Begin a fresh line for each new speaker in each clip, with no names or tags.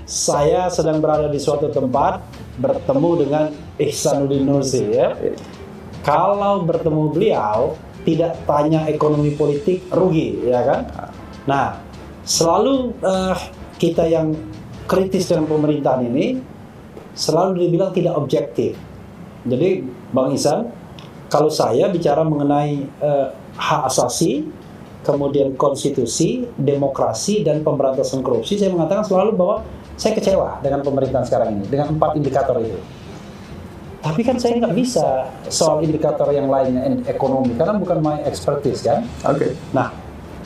saya sedang berada di suatu tempat bertemu dengan Ihsanuddin Nursi ya. Kalau bertemu beliau tidak tanya ekonomi politik rugi ya kan. Nah, selalu kita yang kritis dengan pemerintahan ini selalu dibilang tidak objektif. Jadi Bang Ihsan, kalau saya bicara mengenai hak asasi, kemudian konstitusi, demokrasi, dan pemberantasan korupsi, saya mengatakan selalu bahwa saya kecewa dengan pemerintahan sekarang ini, dengan 4 indikator itu. Tapi kan saya nggak bisa soal indikator yang lainnya, ekonomi, karena bukan my expertise kan.
Oke.
Nah,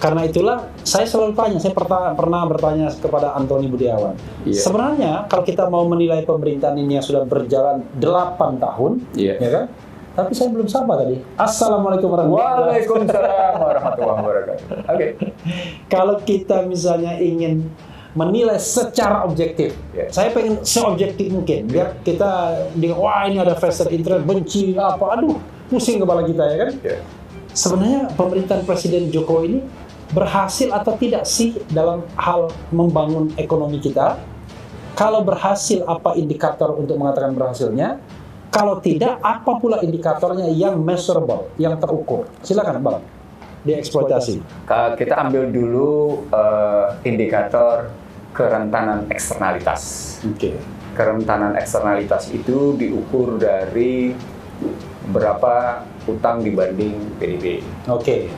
karena itulah saya selalu tanya, saya pernah bertanya kepada Antoni Budiawan.
Iya.
Sebenarnya kalau kita mau menilai pemerintahan ini yang sudah berjalan 8 tahun,
Iya.
ya kan? Tapi saya belum sapa tadi. Assalamualaikum warahmatullahi wabarakatuh.
Waalaikumsalam warahmatullahi wabarakatuh. Oke.
Kalau kita misalnya ingin menilai secara objektif, saya pengen seobjektif mungkin, biar kita wah ini ada vested interest, benci apa, aduh pusing kepala kita ya kan. Sebenarnya pemerintahan Presiden Jokowi ini berhasil atau tidak sih dalam hal membangun ekonomi kita? Kalau berhasil, apa indikator untuk mengatakan berhasilnya? Kalau tidak, apa pula indikatornya yang measurable, yang terukur? Silakan Bang, dieksploitasi.
Kita ambil dulu indikator kerentanan eksternalitas.
Oke.
Kerentanan eksternalitas itu diukur dari berapa utang dibanding PDB.
Oke.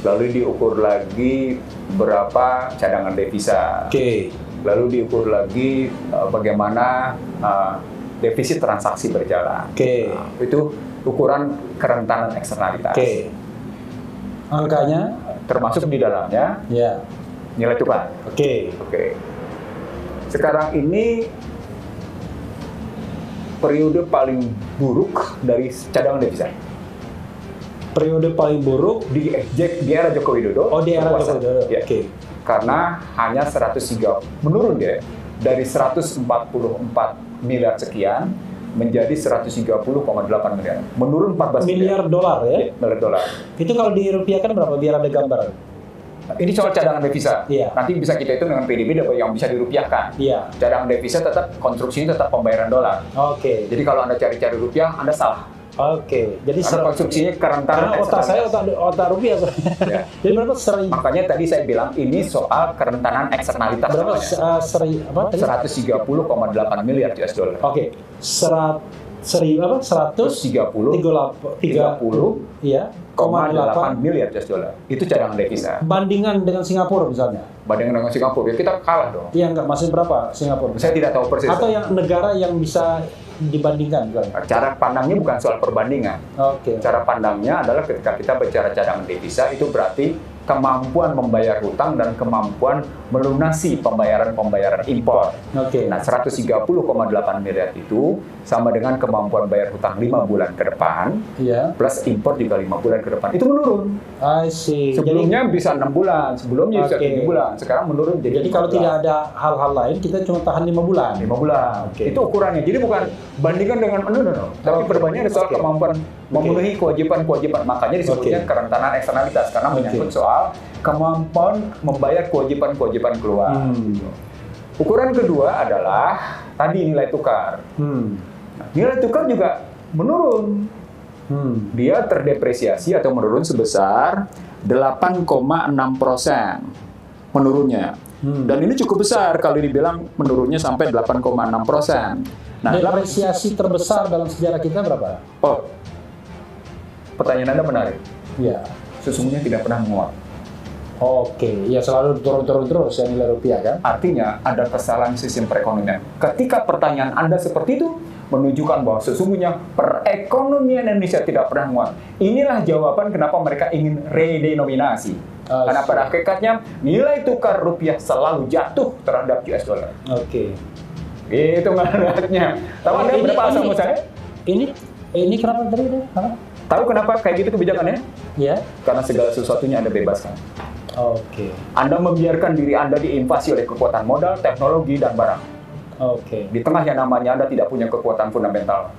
Lalu diukur lagi berapa cadangan devisa.
Oke.
Lalu diukur lagi bagaimana defisit transaksi berjalan.
Oke.
Itu ukuran kerentanan eksternalitas.
Oke. Angkanya?
Termasuk di dalamnya
Ya.
nilai tukar.
Oke.
Oke. Sekarang ini periode paling buruk dari cadangan devisa.
Periode paling buruk
Di era Joko Widodo.
oh di era
berkuasa.
Joko Widodo.
Ya.
Oke.
Karena hanya 103 menurun dia dari 144 miliar sekian menjadi 130,8 miliar. Menurun 14
Miliar dolar ya.
miliar dolar.
Itu kalau dirupiahkan berapa biar ada gambaran?
Ini soal cadangan devisa.
Iya.
Nanti bisa kita hitung dengan PDB yang bisa dirupiahkan.
Iya.
Cadangan devisa tetap konstruksinya tetap pembayaran dolar.
Oke.
Jadi kalau Anda cari-cari rupiah, Anda salah.
Oke. Jadi
Karena konstruksinya kerentanan
karena otak saya
eksternalitas.
otak rupiah.
Ya.
Jadi berapa seri?
Makanya tadi saya bilang ini soal kerentanan eksternalitas.
Berapa
namanya.
seri apa tadi?
130,8 miliar US dollar.
Oke. Seri apa?
130,8
iya.
8 miliar US dollar. Itu cadangan devisa.
Bandingan dengan Singapura misalnya.
Bandingkan dengan Singapura, ya kita kalah dong.
Iya enggak, masih berapa Singapura?
Saya tidak tahu persis.
Atau yang negara yang bisa dibandingkan misalnya.
Cara pandangnya bukan soal perbandingan.
Oke.
Cara pandangnya adalah ketika kita bicara cadangan devisa itu berarti kemampuan membayar hutang dan kemampuan melunasi pembayaran impor.
Oke.
Nah, 130,8 miliar itu sama dengan kemampuan bayar hutang 5 bulan ke depan
Iya.
plus impor juga 5 bulan ke depan. Itu menurun.
I see.
Sebelumnya bisa 6 bulan, sebelumnya bisa
Oke.
7 bulan. Sekarang menurun
Jadi
5
kalau
bulan.
tidak ada hal-hal lain, kita cuma tahan 5 bulan.
5 bulan.
Oke.
Itu ukurannya. Jadi bukan bandingkan dengan no. Tapi
Oke.
perbandingan soal
Oke.
kemampuan memenuhi kewajiban-kewajiban. Makanya disebutnya
Oke.
kerentanan eksternalitas karena
Oke.
menyangkut soal kemampuan membayar kewajiban-kewajiban keluar. Ukuran kedua adalah tadi nilai tukar. Nah, nilai tukar juga menurun. Dia terdepresiasi atau menurun sebesar 8,6% menurunnya. Dan ini cukup besar kalau dibilang menurunnya sampai 8,6%. Nah,
Depresiasi terbesar dalam sejarah kita berapa?
oh, pertanyaan Anda menarik.
Iya.
Sesungguhnya tidak pernah menguat.
Oke, ya selalu turun-turun terus ya nilai rupiah kan?
Artinya ada kesalahan sistem perekonomian. Ketika pertanyaan Anda seperti itu, menunjukkan bahwa sesungguhnya perekonomian Indonesia tidak pernah menguat. Inilah jawaban kenapa mereka ingin redenominasi. Karena pada hakikatnya nilai tukar rupiah selalu jatuh terhadap US dollar.
Oke.
Itu manfaatnya. Tahu Anda berapa asal saya?
Ini kenapa tadi? Kenapa?
Tahu kenapa kayak gitu kebijakannya?
Ya.
Karena segala sesuatunya Anda bebaskan.
Oke.
Anda membiarkan diri Anda diinvasi oleh kekuatan modal, teknologi, dan barang.
Oke.
Di tengah yang namanya Anda tidak punya kekuatan fundamental.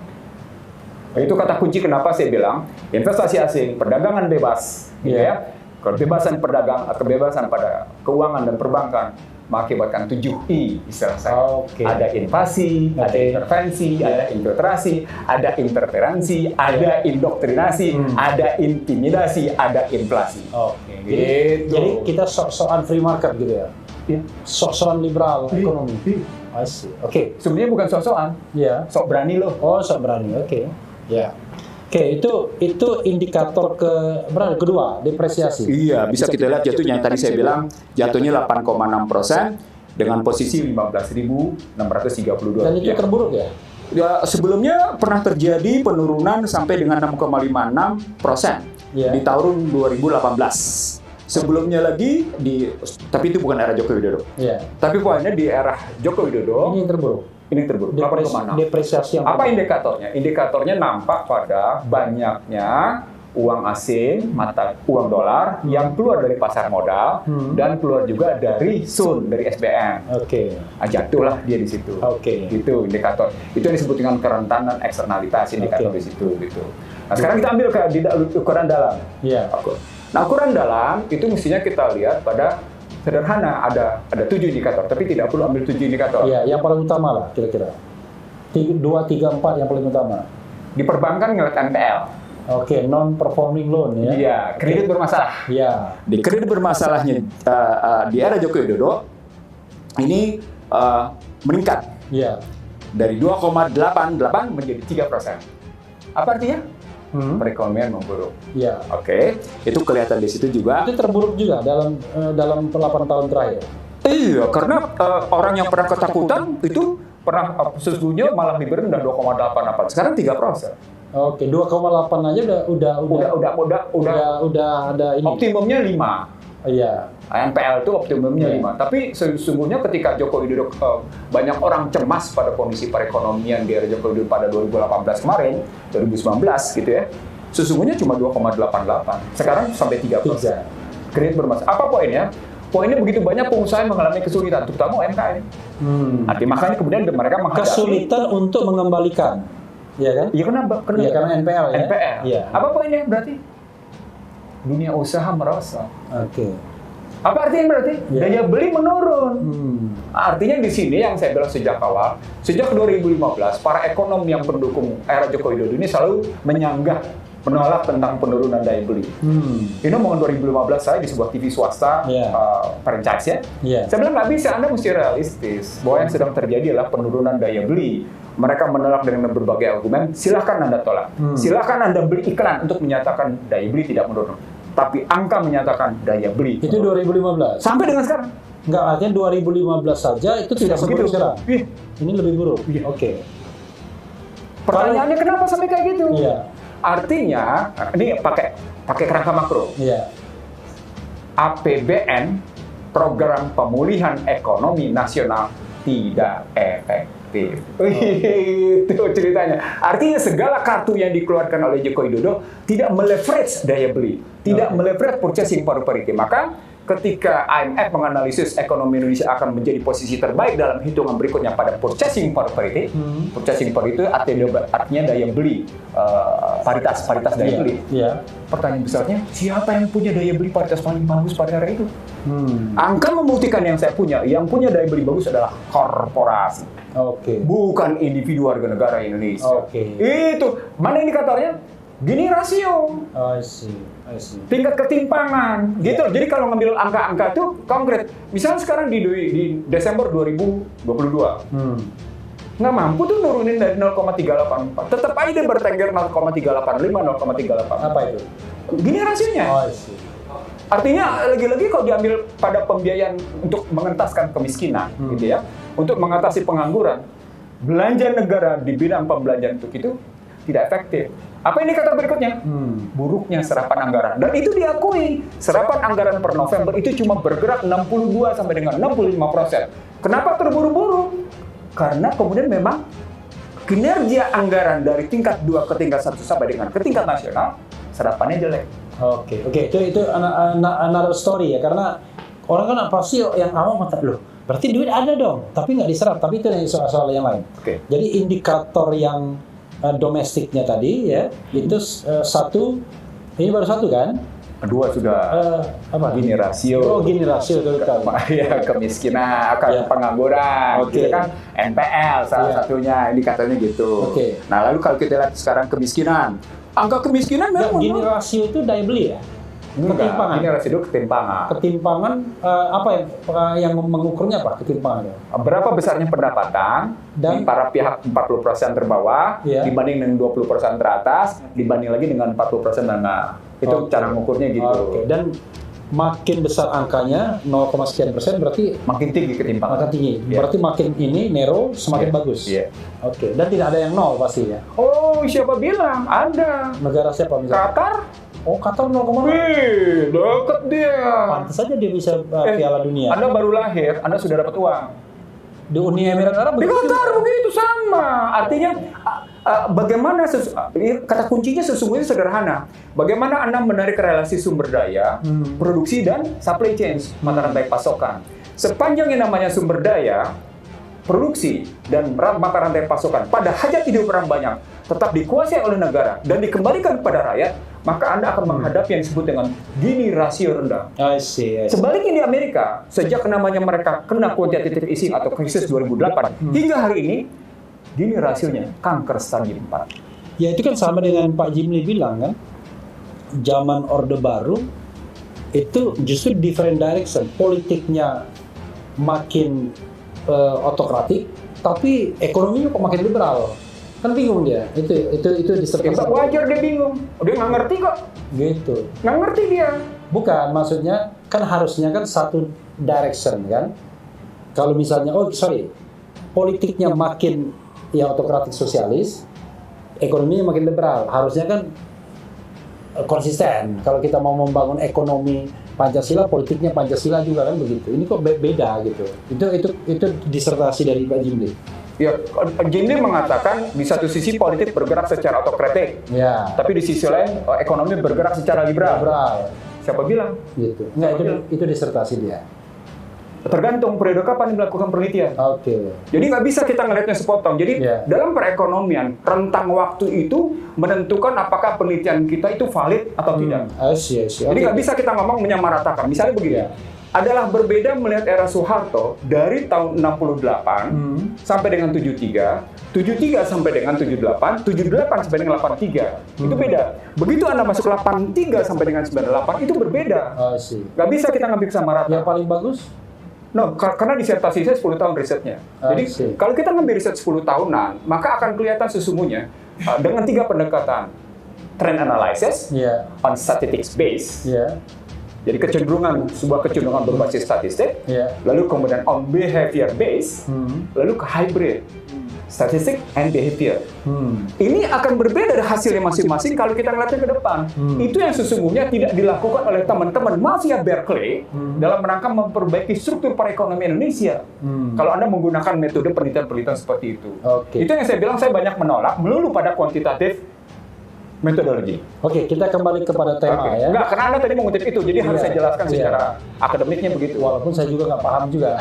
Itu kata kunci kenapa saya bilang investasi asing, perdagangan bebas, gitu ya. Kebebasan perdagangan, kebebasan pada keuangan dan perbankan mengakibatkan 7I istilah saya.
Oke.
Ada invasi, ada intervensi, ada infiltrasi, ada interferensi, ada indoktrinasi, ada intimidasi, ada inflasi.
Oke.
Gitu.
Jadi kita sok-sokan free market gitu ya.
Ya.
Sok-sokan liberal ekonomi. I see. Oke.
Sebenarnya bukan sok-sokan,
Ya.
sok berani loh.
Oh, sok berani. Oke. Ya. Oke, itu indikator kedua, depresiasi.
Iya, bisa kita lihat jatuhnya. Tadi saya bilang jatuhnya 8,6% dengan posisi 15.632.
Dan itu terburuk ya?
Ya, sebelumnya pernah terjadi penurunan sampai dengan 6,56%
Iya.
di tahun 2018. Sebelumnya lagi tapi itu bukan era Joko Widodo.
Iya.
Tapi poinnya di era Joko Widodo
Ini yang terburuk.
ini terburuk 8,6.
Depresiasi yang
Apa
terburuk.
indikatornya? Indikatornya nampak pada banyaknya uang asing, mata uang dolar yang keluar dari pasar modal dan keluar juga dari SUN, dari SBN.
Oke.
Jatuhlah dia di situ.
Oke.
Gitu indikator. Itu yang disebut dengan kerentanan eksternalitas indikator
Oke.
di situ gitu. Nah, sekarang kita ambil ke ukuran dalam.
Iya.
Nah, ukuran dalam itu mestinya kita lihat pada sederhana, ada 7 indikator, tapi tidak perlu ambil 7 indikator.
Iya, yang paling utama lah kira-kira. 2, 3, 4 yang paling utama.
Di perbankan ngeliat NPL.
Oke, non-performing loan ya.
Iya, kredit bermasalah.
Iya.
Di kredit bermasalahnya di era Joko Widodo ini meningkat
Iya.
dari 2,88 menjadi 3%. Apa artinya? Perekonomian memburuk.
Iya.
Oke, itu kelihatan di situ juga.
Itu terburuk juga dalam 8 tahun terakhir.
Iya, karena orang yang pernah ketakutan itu pernah sesungguhnya malah lebih rendah 2,88. Sekarang 3%.
Oke, 2,8 aja udah ada ini.
Optimumnya 5.
Iya.
NPL itu optimumnya 5. Tapi sesungguhnya ketika Joko Widodo banyak orang cemas pada kondisi perekonomian di era Joko Widodo pada 2018 kemarin, 2019 gitu ya. Sesungguhnya cuma 2,88. Sekarang sampai 3%. Kredit bermasalah. Apa poinnya? Poinnya begitu banyak pengusaha yang mengalami kesulitan, terutama UMKM. Makanya kemudian mereka menghadapi
Kesulitan untuk mengembalikan. Iya kan?
Iya kenapa?
Iya, karena NPL ya.
NPL.
Iya.
Apa poinnya berarti? Dunia usaha merosot.
Oke.
Apa artinya berarti?
Iya.
Daya beli menurun. Artinya di sini yang saya bilang sejak awal, sejak 2015, para ekonom yang pendukung era Joko Widodo ini selalu menolak tentang penurunan daya beli. Ini omongan 2015 saya di sebuah TV swasta, franchise ya.
Iya.
Saya bilang nggak bisa, Anda mesti realistis bahwa yang sedang terjadi adalah penurunan daya beli. Mereka menolak dengan berbagai argumen, silahkan Anda tolak. Silahkan Anda beli iklan untuk menyatakan daya beli tidak menurun. Tapi angka menyatakan daya beli
Itu 2015.
sampai dengan sekarang.
Enggak, artinya 2015 saja itu tidak seburuk sekarang.
Iya.
Ini lebih buruk.
Iya.
Oke.
Pertanyaannya kenapa sampai kayak gitu?
Iya.
Artinya, ini pakai kerangka makro.
Iya.
APBN, program pemulihan ekonomi nasional, tidak efektif. Itu ceritanya. Artinya segala kartu yang dikeluarkan oleh Joko Widodo tidak meleverage daya beli, tidak meleverage purchasing power parity. Maka ketika IMF menganalisis ekonomi Indonesia akan menjadi posisi terbaik dalam hitungan berikutnya pada purchasing power parity, purchasing power itu artinya daya beli, paritas daya beli.
Iya.
Pertanyaan besarnya, siapa yang punya daya beli paritas paling bagus pada hari itu? Angka membuktikan yang punya daya beli bagus adalah korporasi.
Oke.
Bukan individu warga negara Indonesia.
Oke.
Itu, mana indikatornya? Gini rasio.
I see.
Tingkat ketimpangan, gitu. Jadi kalau ngambil angka-angka itu konkret. Misalnya sekarang di Desember 2022, nggak mampu tuh nurunin dari 0,384. Tetap aja dia bertengger 0,385, 0,384.
Apa itu?
Gini rasionya.
I see.
Artinya lagi-lagi kalau diambil pada pembiayaan untuk mengentaskan kemiskinan, gitu ya, untuk mengatasi pengangguran, belanja negara di bidang pembelanjaan untuk itu tidak efektif. Apa indikator berikutnya? Buruknya serapan anggaran. Dan itu diakui. Serapan anggaran per November itu cuma bergerak 62 sampai dengan 65%. Kenapa terburu-buru? Karena kemudian memang kinerja anggaran dari tingkat 2 ke tingkat 1 sampai dengan ke tingkat nasional, serapannya jelek.
Oke. Itu another story ya, karena orang kan pasti yang awam mata loh. Berarti duit ada dong, tapi nggak diserap. Tapi itu soal yang lain.
Oke.
Jadi indikator yang domestiknya tadi ya, itu ini baru satu kan?
Kedua sudah
Apa?
Gini rasio.
Oh, Gini rasio itu kan.
Ya, kemiskinan, pengangguran,
Oke.
gitu kan. NPL salah
Iya.
satunya, indikatornya gitu.
Oke.
Nah, lalu kalau kita lihat sekarang kemiskinan, angka kemiskinan memang
Gini rasio itu daya beli ya? Ketimpangan.
Ini rasio ketimpangan.
Ketimpangan apa yang mengukurnya apa ketimpangan?
Berapa besarnya pendapatan
Dan-
di para pihak 40% terbawah
Iya.
dibanding dengan 20% teratas, dibanding lagi dengan 40% menengah. Itu
Oke.
cara mengukurnya gitu.
Oke. Dan makin besar angkanya 0, sekian persen berarti
Makin tinggi ketimpangan.
makin tinggi.
Iya.
Berarti makin ini narrow semakin
Iya.
bagus.
Iya.
Oke. Dan tidak ada yang nol pastinya.
Oh, siapa bilang? Ada.
Negara siapa misalnya?
Qatar?
Oh, Qatar 0,0.
Wih, deket dia.
Pantas saja dia bisa Piala Dunia.
Anda baru lahir, Anda sudah dapat uang.
Di Uni Emirat Arab
Di
begitu.
Qatar begitu sama. Artinya bagaimana kata kuncinya sesungguhnya sederhana. Bagaimana Anda menarik relasi sumber daya, produksi dan supply chain, mata rantai pasokan. Sepanjang yang namanya sumber daya, produksi dan mata rantai pasokan pada hajat hidup orang banyak tetap dikuasai oleh negara dan dikembalikan kepada rakyat, maka Anda akan menghadapi yang disebut dengan Gini rasio rendah.
I see.
Sebaliknya di Amerika, sejak namanya mereka kena quantitative easing atau krisis 2008, hingga hari ini, Gini rasionya kanker stadium 4.
Ya itu kan sama dengan Pak Jimli bilang kan, zaman Orde Baru itu justru different direction, politiknya makin otokratik, tapi ekonominya kok makin liberal. Kan bingung dia. Itu disertai.
Ya, wajar dia bingung. Dia nggak ngerti kok.
Gitu.
Nggak ngerti dia.
Bukan, maksudnya kan harusnya kan satu direction kan. Kalau misalnya, politiknya makin ya otokratik sosialis, ekonominya makin liberal. Harusnya kan konsisten. Kalau kita mau membangun ekonomi Pancasila, politiknya Pancasila juga kan begitu. Ini kok beda gitu. Itu disertasi dari Pak Jimli.
Ya, Jimli mengatakan di satu sisi politik bergerak secara otokratik,
Ya.
tapi di sisi lain ekonomi bergerak secara liberal.
Liberal.
Siapa bilang?
Gitu. Enggak, itu disertasi dia.
Tergantung periode kapan dilakukan penelitian.
Oke.
Jadi nggak bisa kita ngelihatnya sepotong. Jadi
Iya.
dalam perekonomian, rentang waktu itu menentukan apakah penelitian kita itu valid atau tidak.
Asyik.
Jadi nggak bisa kita ngomong menyamaratakan. Misalnya begini,
Iya.
adalah berbeda melihat era Soeharto dari tahun 68 sampai dengan 73, 73 sampai dengan 78, 78 sampai dengan 83. Itu beda. Begitu Anda masuk 83 sampai dengan 98, itu berbeda.
Asyik.
Nggak bisa kita ngambil sama rata.
Yang paling bagus?
No, karena disertasi saya 10 tahun risetnya. Jadi
see.
kalau kita ngambil riset 10 tahunan, maka akan kelihatan sesungguhnya dengan 3 pendekatan. Trend analysis,
Iya.
on statistics base,
Iya.
jadi sebuah kecenderungan berbasis statistik,
Iya.
lalu kemudian on behavior base, lalu ke hybrid, statistik and behavior. Ini akan berbeda dari hasilnya masing-masing kalau kita ngeliatnya ke depan. Itu yang sesungguhnya tidak dilakukan oleh teman-teman mafia Berkeley dalam rangka memperbaiki struktur perekonomian Indonesia. Kalau Anda menggunakan metode penelitian-penelitian seperti itu.
Oke.
Itu yang saya bilang saya banyak menolak melulu pada kuantitatif metodologi.
Oke, kita kembali kepada tema
Oke.
ya.
Enggak, karena Anda tadi mengutip itu, jadi harus
Iya,
saya jelaskan
iya.
secara akademiknya begitu.
Walaupun saya juga nggak paham juga.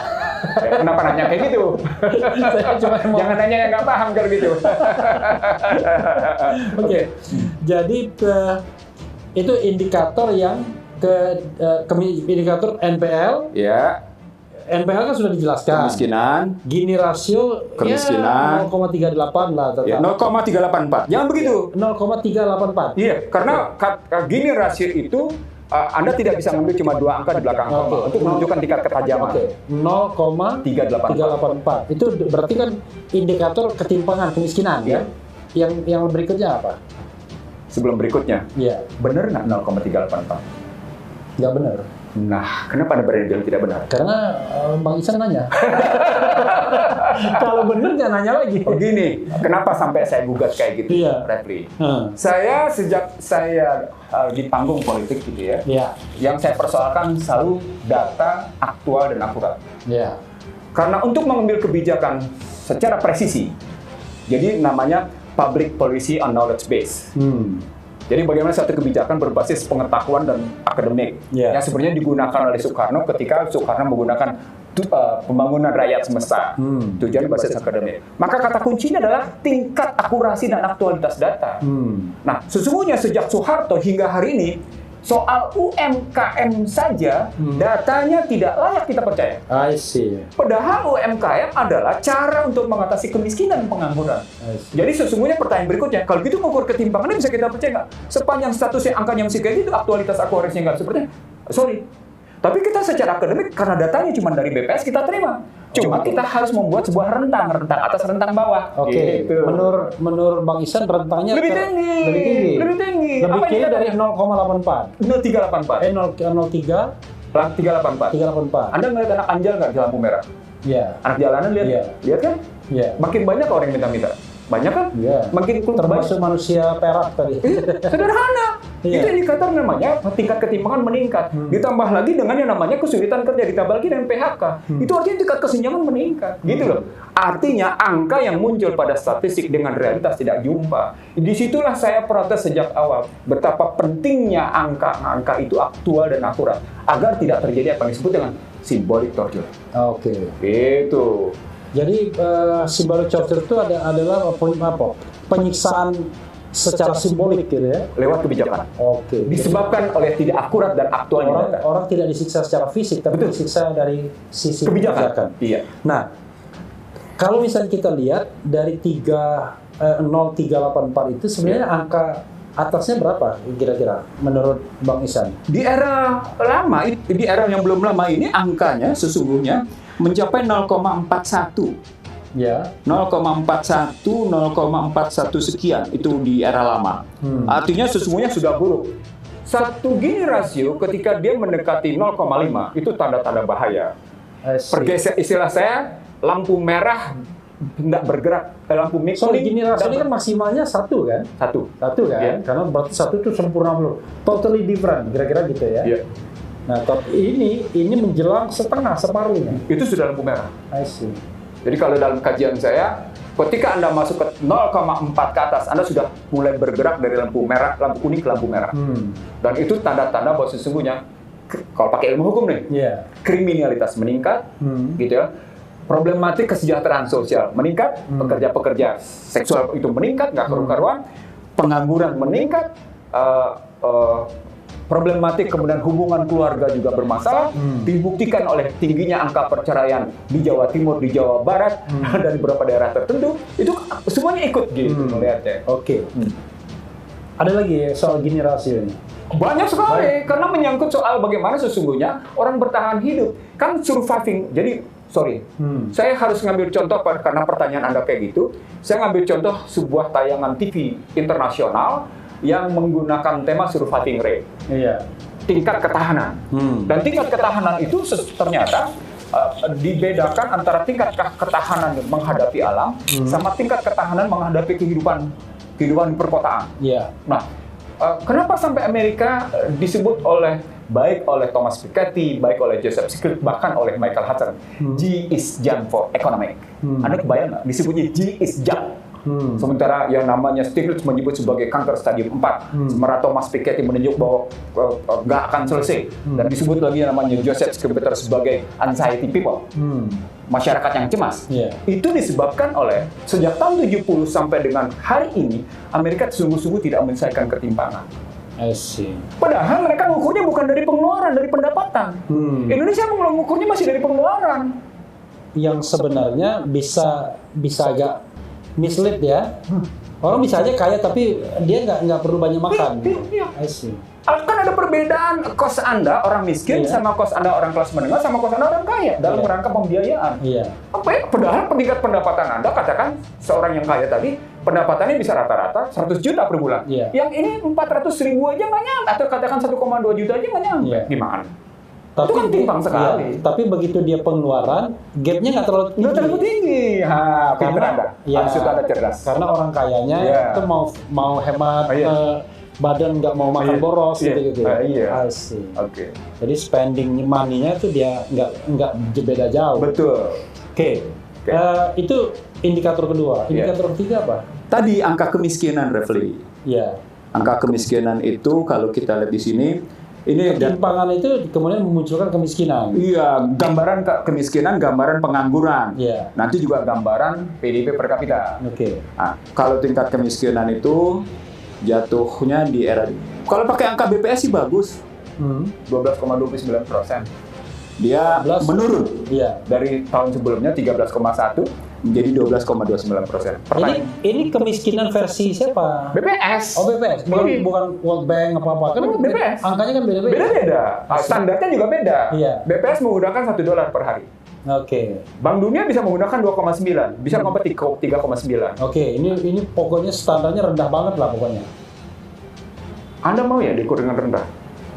Ya, kenapa nanya kayak gitu?
Saya cuma mau.
Jangan nanya yang nggak paham kalau gitu.
Oke. Jadi itu indikator yang indikator NPL.
Ya,
NPL kan sudah dijelaskan.
kemiskinan,
Gini rasio
Kemiskinan.
ya 0,38 lah tetap.
ya, 0,384. Jangan begitu.
0,384.
Iya, karena Gini rasio itu Anda tidak bisa mengambil cuma 2 angka di belakang koma
Oke.
untuk menunjukkan tingkat ketajaman.
Oke, 0,384. Itu berarti kan indikator ketimpangan kemiskinan
Iya.
ya. Yang berikutnya apa?
Sebelum berikutnya,
Iya,
benar nggak 0,384?
nggak benar.
Nah, kenapa Anda berani bilang tidak benar?
Karena Bang Isan nanya. Kalau benar nggak nanya lagi.
Begini, kenapa sampai saya gugat kayak gitu,
Iya.
Refli?
Hmm.
Saya sejak saya di panggung politik gitu ya,
Iya,
yang saya persoalkan selalu data aktual dan akurat.
iya.
Karena untuk mengambil kebijakan secara presisi, jadi namanya public policy on knowledge base. Jadi bagaimana satu kebijakan berbasis pengetahuan dan akademik
Yeah.
yang sebenarnya digunakan oleh Soekarno ketika Soekarno menggunakan pembangunan rakyat semesta. Tujuan berbasis akademik. Maka kata kuncinya adalah tingkat akurasi dan aktualitas data. Nah, sesungguhnya sejak Soeharto hingga hari ini Soal UMKM saja, datanya tidak layak kita percaya.
I see.
Padahal UMKM adalah cara untuk mengatasi kemiskinan dan pengangguran. Jadi sesungguhnya pertanyaan berikutnya, kalau gitu mengukur ketimpangannya bisa kita percaya nggak? Sepanjang statusnya angkanya masih kayak gitu, aktualitas akuratnya nggak seperti sorry. Tapi kita secara akademik, karena datanya cuma dari BPS, kita terima. Cuma kita harus membuat sebuah rentang atas, rentang bawah.
Oke.
Gitu.
Menurut Bang Ihsan rentangnya
Lebih tinggi.
Lebih tinggi
Apa yang
dari 0,84.
0384.
0,03.
384.
384.
Anda ngeliat anak anjal nggak di lampu merah?
Iya.
Anak jalanan lihat,
Iya.
lihat kan?
Iya.
Makin banyak orang yang minta-minta. Banyak kan?
Iya.
Makin
Termasuk manusia perak tadi.
sederhana.
Iya.
Itu indikator namanya tingkat ketimpangan meningkat. Ditambah lagi dengan yang namanya kesulitan kerja, ditambah lagi dengan PHK. Itu artinya tingkat kesenjangan meningkat. Gitu loh. Artinya angka yang muncul pada statistik dengan realitas tidak jumpa. Disitulah saya protes sejak awal. Betapa pentingnya angka-angka itu aktual dan akurat. Agar tidak terjadi apa yang disebut dengan symbolic torture.
Oke.
Itu.
Jadi symbolic torture itu adalah penyiksaan secara simbolik gitu ya.
Lewat kebijakan.
Oke.
Disebabkan oleh tidak akurat dan aktualnya data.
Orang tidak disiksa secara fisik, tapi disiksa dari sisi kebijakan.
Iya.
Nah, kalau misalnya kita lihat dari 0384 itu sebenarnya angka atasnya berapa kira-kira menurut Bang Ihsan?
Di era lama, di era yang belum lama ini angkanya sesungguhnya mencapai 0,41.
Ya.
0,41, 0,41 sekian itu di era lama. Artinya sesungguhnya sudah buruk. Satu Gini rasio ketika dia mendekati 0,5 itu tanda-tanda bahaya. Pergeser istilah saya, lampu merah tidak bergerak, lampu
Soalnya Gini rasio ini kan maksimalnya 1 kan?
Satu
kan?
Yeah.
Karena berarti 1 itu sempurna belum. Totally different, kira-kira gitu ya.
Yeah.
Nah, ini menjelang setengah, separuhnya.
Itu sudah lampu merah.
I see.
Jadi kalau dalam kajian saya, ketika Anda masuk ke 0,4 ke atas, Anda sudah mulai bergerak dari lampu merah, lampu kuning ke lampu merah. Dan itu tanda-tanda bahwa sesungguhnya, kalau pakai ilmu hukum nih, kriminalitas meningkat, gitu ya. Problematik kesejahteraan sosial meningkat, pekerja-pekerja seksual itu meningkat, nggak karu-karuan, pengangguran meningkat, problematik kemudian hubungan keluarga juga bermasalah, dibuktikan oleh tingginya angka perceraian di Jawa Timur, di Jawa Barat, dan beberapa daerah tertentu, itu semuanya ikut gitu melihatnya.
Oke. Ada lagi soal Gini rasio ini?
Banyak sekali, karena menyangkut soal bagaimana sesungguhnya orang bertahan hidup. Kan surviving, jadi saya harus ngambil contoh karena pertanyaan Anda kayak gitu, saya ngambil contoh sebuah tayangan TV internasional yang menggunakan tema surviving rate, tingkat ketahanan. Dan tingkat ketahanan itu ternyata dibedakan antara tingkat ketahanan menghadapi alam sama tingkat ketahanan menghadapi kehidupan perkotaan. Nah, kenapa sampai Amerika disebut baik oleh Thomas Piketty, baik oleh Joseph Stiglitz, bahkan oleh Michael Hudson, G is junk for economic. Anda kebayang nggak? Disebutnya G is junk. Sementara yang namanya Stiglitz menyebut sebagai kanker stadium 4, sementara Thomas Piketty menunjuk bahwa nggak akan selesai, dan disebut lagi yang namanya Joseph Stiglitz sebagai anxiety people, masyarakat yang cemas. Itu disebabkan oleh sejak tahun 70 sampai dengan hari ini Amerika sungguh-sungguh tidak menyelesaikan ketimpangan. Padahal mereka mengukurnya bukan dari pengeluaran, dari pendapatan. Indonesia mengukurnya masih dari pengeluaran.
Yang sebenarnya bisa agak mislead ya. Orang bisa aja kaya tapi dia nggak perlu banyak makan.
Kan ada perbedaan kos Anda orang miskin sama kos Anda orang kelas menengah sama kos Anda orang kaya dalam rangka pembiayaan. Padahal tingkat pendapatan Anda, katakan seorang yang kaya tadi pendapatannya bisa rata-rata 100 juta per bulan. Yang ini 400.000 aja nggak nyampe, atau katakan 1,2 juta aja nggak nyampe. Gimana?
Tapi
itu kan timpang sekali.
Tapi begitu dia pengeluaran, gapnya nggak terlalu tinggi.
Nggak terlalu tinggi. Karena Anda, maksud Anda cerdas.
Karena orang kayanya itu mau hemat, badan nggak mau makan boros gitu.
Oke.
Jadi spending money-nya itu dia nggak beda jauh.
Betul.
Oke. Itu indikator kedua. Indikator ketiga apa?
Tadi angka kemiskinan, Refli.
Angka
kemiskinan itu kalau kita lihat di sini, ini
ketimpangan itu kemudian memunculkan kemiskinan.
Gambaran kemiskinan, gambaran pengangguran. Nanti juga gambaran PDB per kapita. Nah, kalau tingkat kemiskinan itu jatuhnya di era Kalau pakai angka BPS sih bagus. 12,29%. Dia menurun.
Iya.
Dari tahun sebelumnya 13,1 menjadi 12,29%.
Ini kemiskinan versi siapa?
BPS.
Oh, BPS. Bukan World Bank apa-apa. Kan
BPS.
Angkanya kan beda-beda.
Beda-beda. Standarnya juga beda.
Iya.
BPS menggunakan $1 per hari.
Oke.
Bank Dunia bisa menggunakan 2,9, bisa kompeti 3,9.
Oke, ini pokoknya standarnya rendah banget lah pokoknya.
Anda mau ya diukur dengan rendah?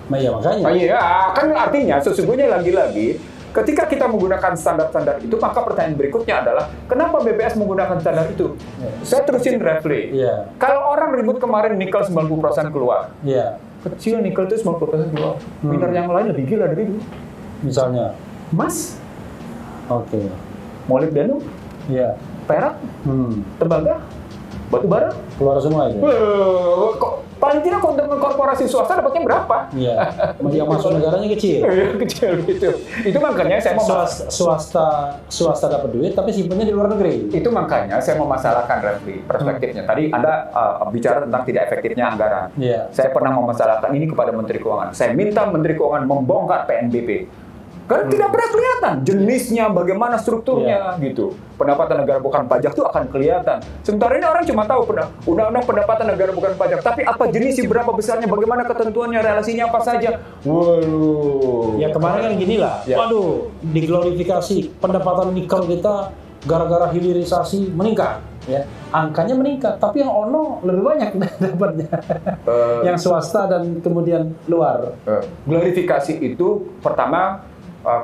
Nah, iya makanya.
Iya, kan artinya sesungguhnya lagi-lagi ketika kita menggunakan standar-standar itu, maka pertanyaan berikutnya adalah kenapa BPS menggunakan standar itu? Saya terusin refleks.
Iya.
Kalau orang ribut kemarin nikel 90% keluar.
Iya.
Kecil nikel itu 90% keluar. Miner yang lain lebih gila dari itu.
Misalnya.
Emas,
Oke.
molybdenum,
Iya.
perak, tembaga, batu bara.
Keluar semua itu.
Paling tidak keuntungan korporasi swasta dapatnya berapa?
Iya. Yang masuk negaranya kecil.
Kecil gitu. Itu makanya saya mau
Swasta dapat duit tapi simpannya di luar negeri.
Itu makanya saya memasalahkan Refli perspektifnya. Tadi Anda bicara tentang tidak efektifnya anggaran.
Iya.
Saya pernah memasalahkan ini kepada Menteri Keuangan. Saya minta Menteri Keuangan membongkar PNBP. Karena tidak pernah kelihatan jenisnya, bagaimana strukturnya gitu. Pendapatan negara bukan pajak itu akan kelihatan. Sementara ini orang cuma tahu undang-undang pendapatan negara bukan pajak, tapi apa jenisnya, berapa besarnya, bagaimana ketentuannya, relasinya apa saja. Waduh.
Ya kemarin kan gini lah.
Ya.
Waduh, diglorifikasi pendapatan nikel kita gara-gara hilirisasi meningkat. Ya, angkanya meningkat, tapi yang ono lebih banyak dapatnya. Yang swasta dan kemudian luar.
Glorifikasi itu pertama,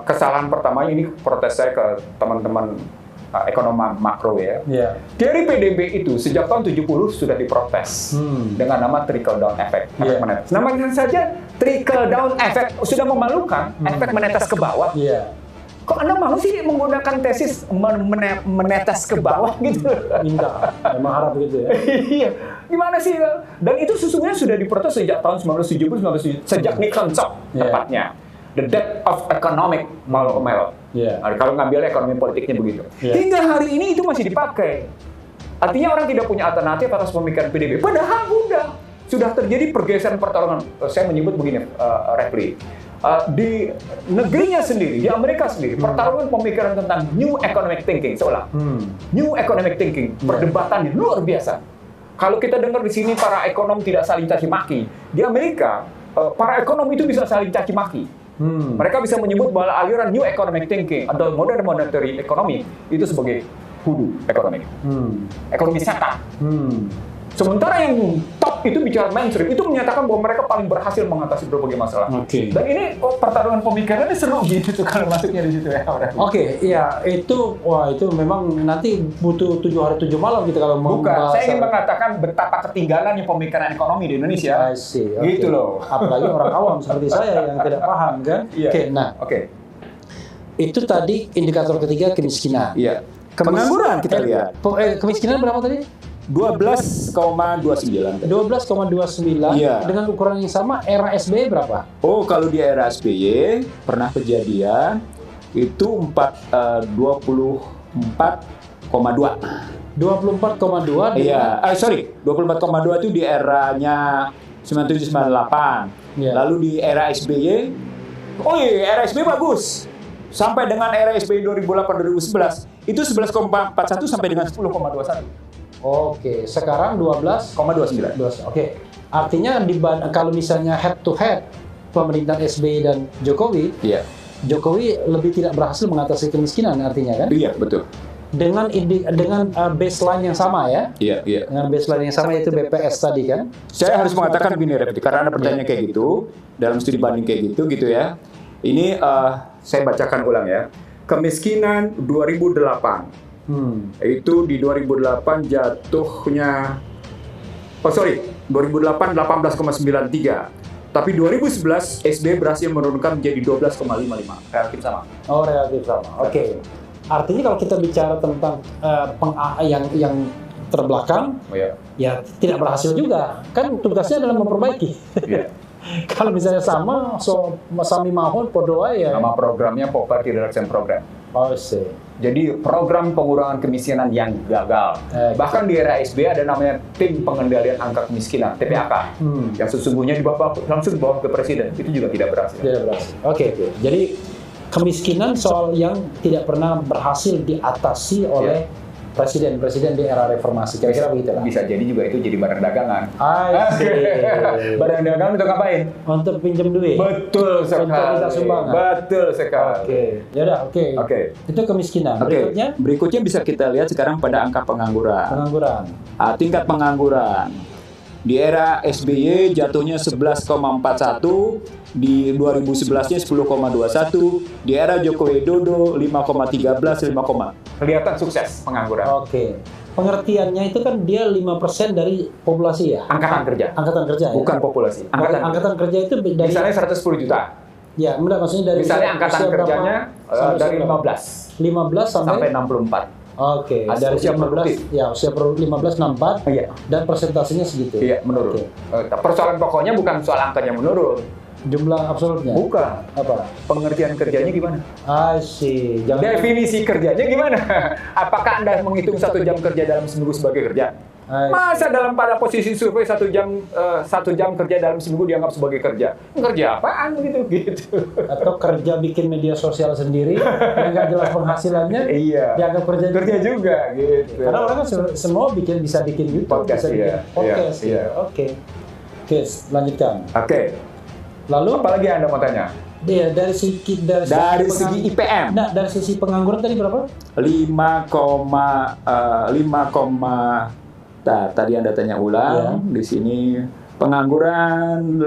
kesalahan pertamanya ini protes saya ke teman-teman ekonom makro ya.
Yeah.
Teori PDB itu sejak tahun 70 sudah diprotes dengan nama trickle down effect. Namanya saja trickle down effect sudah memalukan, efek menetes ke bawah.
Yeah.
Kok Anda mau sih menggunakan tesis menetes ke bawah gitu?
Minta, memang harap gitu ya.
Iya, gimana sih? Dan itu sesungguhnya sudah diprotes sejak tahun 1970, sejak Nixon shock tepatnya. The death of economic Melo. Kalau ngambil ekonomi politiknya begitu. Hingga hari ini itu masih dipakai. Artinya orang tidak punya alternatif atas pemikiran PDB. Padahal sudah terjadi pergeseran pertarungan. Saya menyebut begini, Refli. Di negerinya sendiri, di Amerika sendiri, pertarungan pemikiran tentang new economic thinking, new economic thinking, perdebatannya luar biasa. Kalau kita dengar di sini para ekonom tidak saling caci maki, di Amerika para ekonom itu bisa saling caci maki. Mereka bisa menyebut bahwa aliran new economic thinking atau modern monetary economy itu sebagai hoodoo ekonomi, ekonomi setan. Sementara yang top itu bicara mainstream, itu menyatakan bahwa mereka paling berhasil mengatasi berbagai masalah. Dan ini pertarungan pemikirannya seru gitu kalau masuknya di situ ya.
Iya, itu memang nanti butuh 7 hari 7 malam gitu kalau mau.
Bukan, saya ingin mengatakan betapa ketinggalannya pemikiran ekonomi di Indonesia. Gitu loh.
Apalagi orang awam seperti saya yang tidak paham kan. Itu tadi indikator ketiga kemiskinan.
Iya. Pengangguran kita lihat.
Kemiskinan berapa tadi?
12,29.
12,29 dengan ukuran yang sama era SBY berapa?
Oh, kalau di era SBY pernah kejadian itu 24,2.
24,2
Iya, 24,2 itu di eranya 97-98. Lalu di era SBY, era SBY bagus. Sampai dengan era SBY 2008-2011 itu 11,41 sampai dengan 10,21.
Oke, sekarang 12,29. Oke, artinya kalau misalnya head to head pemerintahan SBY dan Jokowi, Jokowi lebih tidak berhasil mengatasi kemiskinan artinya kan? Iya, betul. Dengan baseline yang sama ya? Iya. Dengan baseline yang sama yaitu BPS tadi kan?
Saya harus mengatakan begini, karena Anda bertanya kayak gitu, dalam studi banding kayak gitu ya. Ini saya bacakan ulang ya. Kemiskinan 2008. Itu di 2008 jatuhnya 2008 18,93. Tapi 2011 SBY berhasil menurunkan menjadi 12,55. Relatif sama.
Oh, relatif sama. Oke. Artinya kalau kita bicara tentang yang terbelakang, ya tidak berhasil juga. Kan tugasnya adalah memperbaiki. Kalau misalnya sama, sami mahon podo ya.
Nama programnya Poverty Reduction Program.
Oh, sih.
Jadi program pengurangan kemiskinan yang gagal. Bahkan di era SBY ada namanya tim pengendalian angka kemiskinan (TPAK) yang sesungguhnya langsung dibawa ke presiden. Itu juga tidak berhasil.
Tidak berhasil. Oke. Jadi kemiskinan soal yang tidak pernah berhasil diatasi oleh presiden-presiden di era reformasi. Kira-kira begitu lah.
Bisa jadi juga itu jadi barang dagangan. Barang dagangan untuk ngapain?
Untuk pinjam duit.
Betul sekali.
Untuk minta sumbangan.
Betul sekali.
Oke. Yaudah, oke. Itu kemiskinan.
Berikutnya bisa kita lihat sekarang pada angka pengangguran. Tingkat pengangguran di era SBY jatuhnya 11,41, di 2011-nya 10,21, di era Joko Widodo 5,13,
Kelihatan sukses pengangguran.
Oke. Pengertiannya itu kan dia 5% dari populasi ya?
Angkatan kerja.
Angkatan kerja ya?
Bukan populasi.
Angkatan kerja itu dari...
Misalnya 110 juta.
Ya, maksudnya dari...
Misalnya angkatan kerjanya dari 15 sampai 64.
Oke,
dari usia
15, ya usia 15 64, dan persentasenya segitu.
Iya, menurun. Persoalan pokoknya bukan soal angkanya menurun,
jumlah absolutnya.
Bukan.
Apa?
Pengertian kerjanya gimana?
Sih.
Definisi kerjanya gimana? Apakah Anda menghitung 1 jam kerja dalam seminggu sebagai kerja? Masa pada posisi survei 1 jam kerja dalam seminggu dianggap sebagai kerja? Kerja apaan gitu?
Atau kerja bikin media sosial sendiri yang nggak jelas penghasilannya? Dianggap kerja juga gitu. Karena orang kan semua bisa bikin YouTube,
podcast,
bisa bikin podcast. Oke, lanjutkan. Lalu
apalagi Anda mau tanya?
Dari segi IPM.
Nah, dari sisi pengangguran tadi berapa?
5, tadi Anda tanya ulang, di sini pengangguran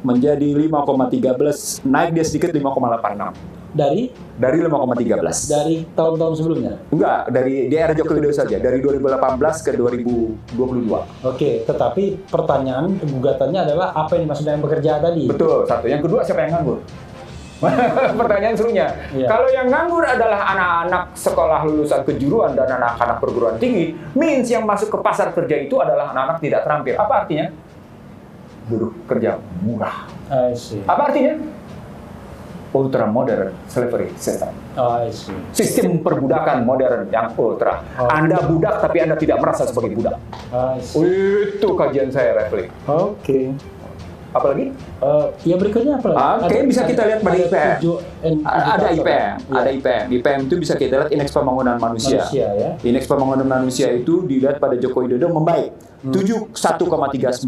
menjadi 5,13, naik dia sedikit 5,86.
Dari
5,13.
Dari tahun-tahun sebelumnya?
Enggak, di era Joko Widodo saja, dari 2018 ke 2022.
Oke, tetapi pertanyaan gugatannya adalah apa yang dimaksud dengan bekerja tadi?
Betul, satu. Yang kedua, siapa yang nganggur? Pertanyaan serunya. Kalau yang nganggur adalah anak-anak sekolah lulusan kejuruan dan anak-anak perguruan tinggi, means yang masuk ke pasar kerja itu adalah anak-anak tidak terampil. Apa artinya? Buruh kerja murah. Apa artinya? Ultra modern slavery system. Sistem perbudakan modern yang ultra. Anda budak tapi Anda tidak merasa sebagai budak. Itu kajian saya, Refli.
Oke.
Apalagi?
Ya berikutnya apa lagi?
Bisa kita lihat pada IPM. Ada IPM. IPM itu bisa kita lihat indeks pembangunan manusia. Indeks pembangunan manusia itu dilihat pada Joko Widodo membaik. 71,39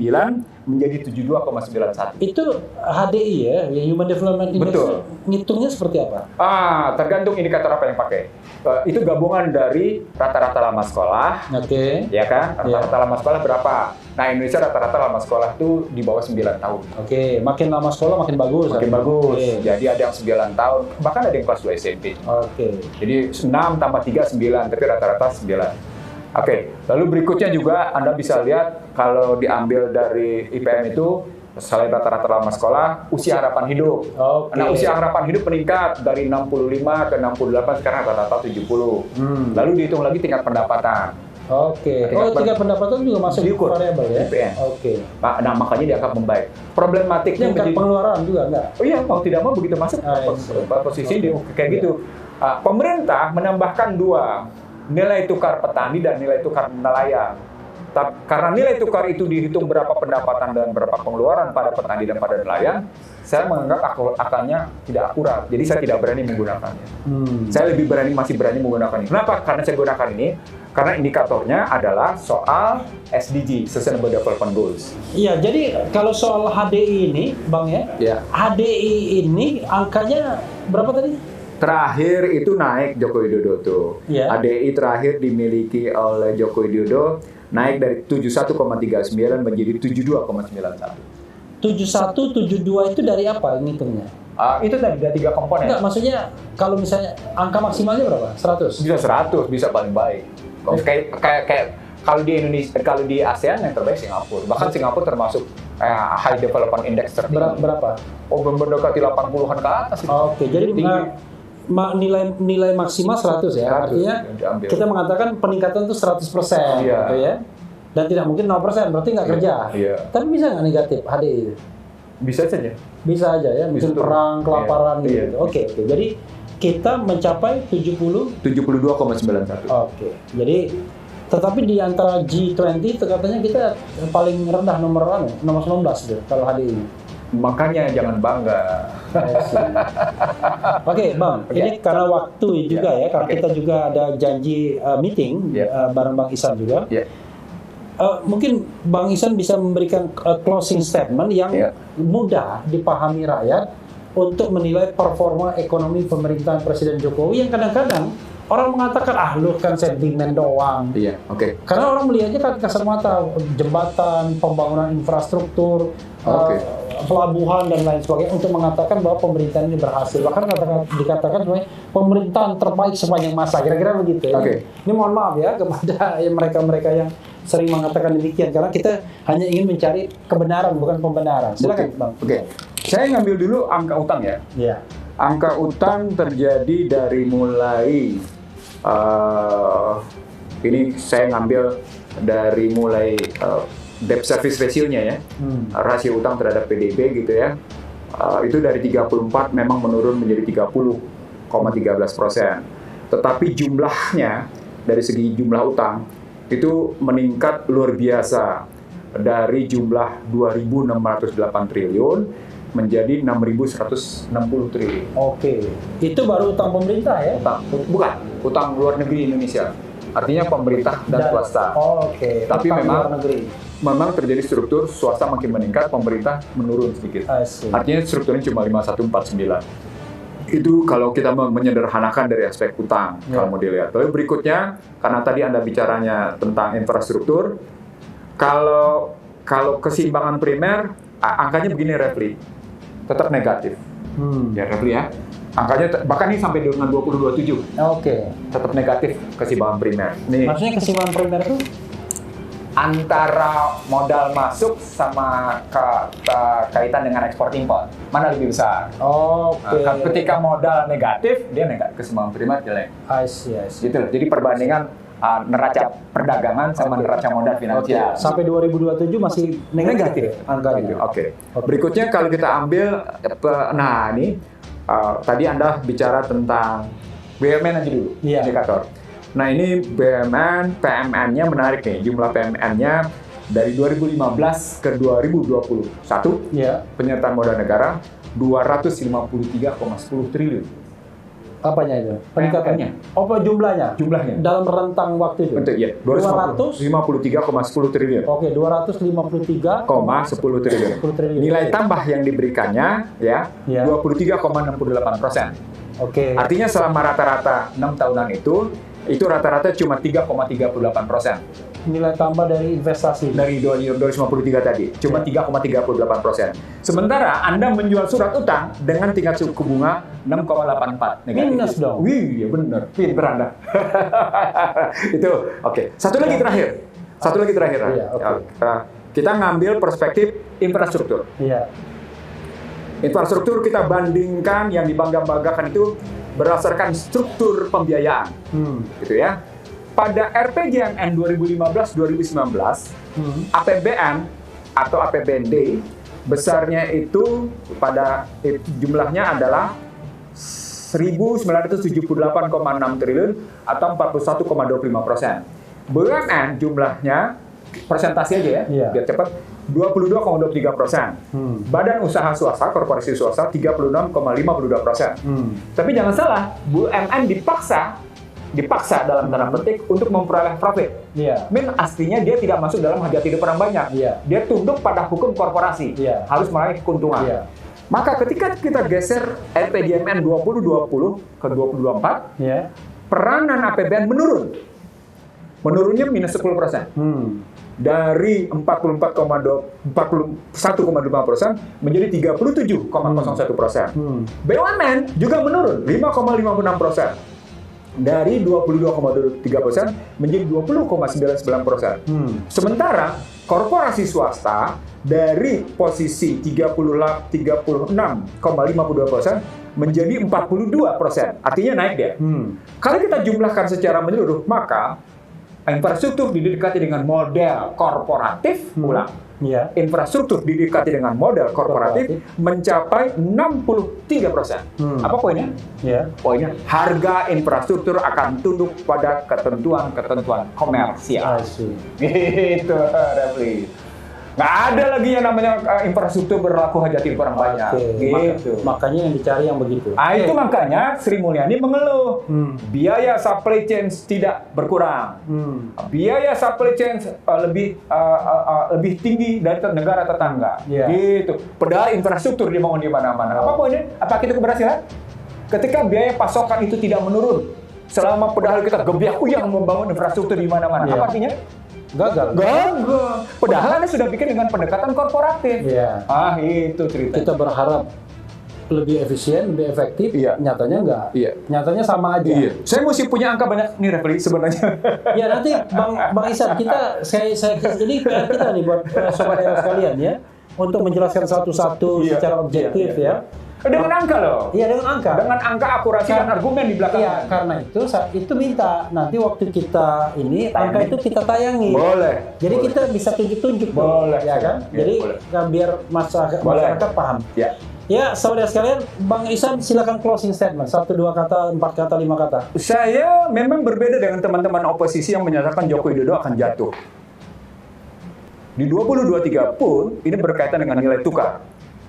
menjadi 72,91.
Itu HDI ya, Human Development Index.
Betul.
Ngitungnya seperti apa?
Tergantung indikator apa yang pakai. Itu gabungan dari rata-rata lama sekolah. Ya kan? Rata-rata lama sekolah berapa? Nah, Indonesia rata-rata lama sekolah itu di bawah 9 tahun.
Makin lama sekolah makin bagus.
Jadi ada yang 9 tahun, bahkan ada yang kelas 2 SMP. Jadi 6 tambah 3, 9, tapi rata-rata 9. Lalu berikutnya juga Anda bisa lihat kalau diambil dari IPM itu, selain rata-rata lama sekolah, usia harapan hidup. Nah, usia harapan hidup meningkat dari 65 ke 68, sekarang rata-rata 70. Lalu dihitung lagi tingkat pendapatan.
Tingkat pendapatan juga masuk
diukur
variabel ya?
IPM. Nah, makanya dianggap membaik. Problematiknya
tingkat pengeluaran juga enggak?
Mau tidak mau begitu masuk posisi kayak gitu. Pemerintah menambahkan 2, nilai tukar petani dan nilai tukar nelayan. Karena nilai tukar itu dihitung berapa pendapatan dan berapa pengeluaran pada petani dan pada nelayan, saya menganggap akalnya tidak akurat. Jadi saya tidak berani menggunakannya. Saya masih berani menggunakan ini. Kenapa? Karena saya gunakan ini karena indikatornya adalah soal SDG, Sustainable Development Goals.
Iya, jadi kalau soal HDI ini, Bang ya. HDI ini angkanya berapa tadi?
Terakhir itu naik Joko Widodo tuh. HDI terakhir dimiliki oleh Joko Widodo naik dari 71,39 menjadi 72,91.
71, 72 itu dari apa ngitungnya?
Itu dari 3 komponen.
Enggak, maksudnya kalau misalnya angka maksimalnya berapa? 100?
Bisa 100, bisa paling baik. Kayak kalau di Indonesia, kalau di ASEAN yang terbaik Singapura. Bahkan Singapura termasuk High Development Index tertinggi.
Berapa?
Mendekati 80-an ke atas.
Jadi nilai maksimal 100 ya. Artinya kita mengatakan peningkatan itu 100% gitu ya. Dan tidak mungkin 0%, berarti nggak kerja. Tapi bisa nggak negatif HDI itu?
Bisa saja.
Bisa aja ya, mungkin perang, kelaparan gitu. Oke. Jadi kita mencapai
72,91.
Oke. Jadi tetapi di antara G20 katanya kita paling rendah nomor 19 gitu kalau HDI.
Makanya jangan bangga.
Oke, Bang. Ini karena waktu juga ya, karena kita juga ada janji meeting bareng Bang Ihsan juga. Mungkin Bang Ihsan bisa memberikan closing statement yang mudah dipahami rakyat untuk menilai performa ekonomi pemerintahan Presiden Jokowi yang kadang-kadang orang mengatakan lu kan sentimen doang. Karena orang melihatnya kan kasat mata, jembatan, pembangunan infrastruktur, pelabuhan dan lain sebagainya untuk mengatakan bahwa pemerintahan ini berhasil. Bahkan dikatakan sebagai pemerintahan terbaik sepanjang masa. Kira-kira begitu. Ini mohon maaf ya kepada mereka-mereka yang sering mengatakan demikian karena kita hanya ingin mencari kebenaran bukan pembenaran. Silakan, Bang.
Saya ngambil dulu angka utang ya. Angka utang terjadi dari mulai ini saya ngambil dari mulai debt service ratio-nya ya, rasio utang terhadap PDB gitu ya, itu dari 34 memang menurun menjadi 30,13%. Tetapi jumlahnya dari segi jumlah utang itu meningkat luar biasa dari jumlah 2.608 triliun menjadi 6.160 triliun.
Itu baru utang pemerintah ya?
Bukan, utang luar negeri Indonesia. Artinya pemerintah dan swasta. Tapi memang terjadi struktur swasta makin meningkat, pemerintah menurun sedikit. Artinya strukturnya cuma 5149. Itu kalau kita menyederhanakan dari aspek utang, kalau mau dilihat. Lalu berikutnya, karena tadi Anda bicaranya tentang infrastruktur, kalau keseimbangan primer, angkanya begini Refli, tetap negatif. Ya Refli ya. Angkanya bahkan ini sampai dengan 2027. Tetap negatif keseimbangan primer.
Maksudnya keseimbangan primer itu
antara modal masuk sama kaitan dengan ekspor impor, mana lebih besar? Ketika modal negatif, dia keseimbangan primer jelek. Gitu loh. Jadi perbandingan neraca perdagangan sama neraca modal finansial.
Sampai 2027 masih negatif angkanya.
Berikutnya kalau kita ambil, ini tadi Anda bicara tentang BUMN aja dulu, indikator. Nah ini BUMN, PMN-nya menarik nih, jumlah PMN-nya dari 2015 ke 2021, penyertaan modal negara 253,10 triliun.
Apanya itu? Peningkatannya? Jumlahnya? Dalam rentang waktu itu?
253,10 triliun.
253,10
triliun. Nilai tambah yang diberikannya 23,68%. Artinya selama rata-rata 6 tahunan itu rata-rata cuma 3,38%.
Nilai tambah dari investasi?
Dari 253 tadi, cuma 3,38%. Sementara Anda menjual surat utang dengan tingkat suku bunga 6,84 negatif.
Minus dong?
Wih, ya benar. Pinter Anda. Itu, Satu lagi terakhir. Kita ngambil perspektif infrastruktur. Infrastruktur kita bandingkan yang dibangga-banggakan itu berdasarkan struktur pembiayaan, gitu ya. Pada RPJMN 2015-2019, APBN atau APBD besarnya itu jumlahnya adalah 1.978,6 triliun atau 41,25%. BUMN jumlahnya persentase aja ya, biar cepat, 22,23%. Badan usaha swasta, korporasi swasta 36,52%. Tapi jangan salah, BUMN dipaksa dalam tanda petik untuk memperoleh profit. Aslinya dia tidak masuk dalam hajat hidup orang banyak. Dia tunduk pada hukum korporasi, harus meraih keuntungan. Maka ketika kita geser RPJMN 2020 ke 2024, peranan APBN menurun. Menurunnya minus 10%. Dari 41,5% menjadi 37,01%. BUMN juga menurun 5,56%. Dari 22,23% menjadi 20,99%. Sementara korporasi swasta dari posisi 36,52% menjadi 42%. Artinya naik dia. Kalau kita jumlahkan secara menyeluruh, maka Infrastruktur didekati dengan model korporatif,
Ya.
infrastruktur didekati dengan model korporatif mencapai 63%. Apa poinnya?
Ya.
Poinnya, harga infrastruktur akan tunduk pada ketentuan komersial.
I see.
Gitu, Refli. Nggak ada lagi yang namanya infrastruktur berlaku hajati orang banyak.
Oke.
Gitu.
Makanya yang dicari yang begitu.
Itu makanya Sri Mulyani mengeluh. Biaya supply chain tidak berkurang. Biaya supply chain lebih tinggi dari negara tetangga.
Iya.
Gitu. Padahal infrastruktur dibangun di mana-mana. Apa poinnya? Apa itu keberhasilan? Ketika biaya pasokan itu tidak menurun, selama padahal kita gebiak-uyang membangun infrastruktur di mana-mana.
Iya.
Apa artinya?
Gagal.
Padahal Anda sudah bikin dengan pendekatan korporatif.
Iya.
Itu cerita.
Kita berharap lebih efisien, lebih efektif.
Iya.
Nyatanya enggak.
Iya.
Nyatanya sama aja.
Iya. Saya mesti punya angka banyak nih, Refli, sebenarnya.
Ya nanti Bang Ihsan, saya ini PR kita nih buat sobat era sekalian ya, untuk menjelaskan satu-satu
Iya.
secara objektif
Iya.
ya.
Dengan angka loh.
Iya, dengan angka.
Dengan angka, akurasi dan argumen di belakang.
Iya, karena itu minta nanti waktu kita ini angka itu kita tayangi.
Boleh.
Jadi kita bisa tunjuk-tunjuk tuh,
Boleh.
ya kan?
Ya,
Jadi
boleh.
biar masyarakat paham.
Ya.
Ya, saudara sekalian, Bang Ihsan silakan closing statement. 1, 2 kata, 4 kata, 5 kata.
Saya memang berbeda dengan teman-teman oposisi yang menyatakan Joko Widodo akan jatuh. Di 2023 pun ini berkaitan dengan nilai tukar.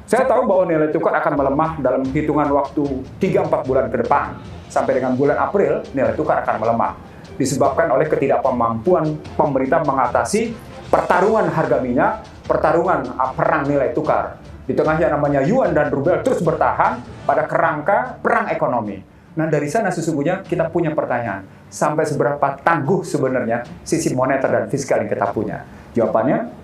Saya tahu bahwa nilai tukar akan melemah dalam hitungan waktu 3-4 bulan ke depan. Sampai dengan bulan April, nilai tukar akan melemah. Disebabkan oleh ketidakmampuan pemerintah mengatasi pertarungan harga minyak, pertarungan perang nilai tukar. Di tengahnya namanya yuan dan rubel terus bertahan pada kerangka perang ekonomi. Nah, dari sana sesungguhnya kita punya pertanyaan. Sampai seberapa tangguh sebenarnya sisi moneter dan fiskal yang kita punya? Jawabannya,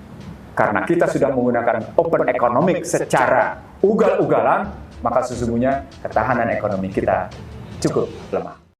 karena kita sudah menggunakan open economic secara ugal-ugalan, maka sesungguhnya ketahanan ekonomi kita cukup lemah.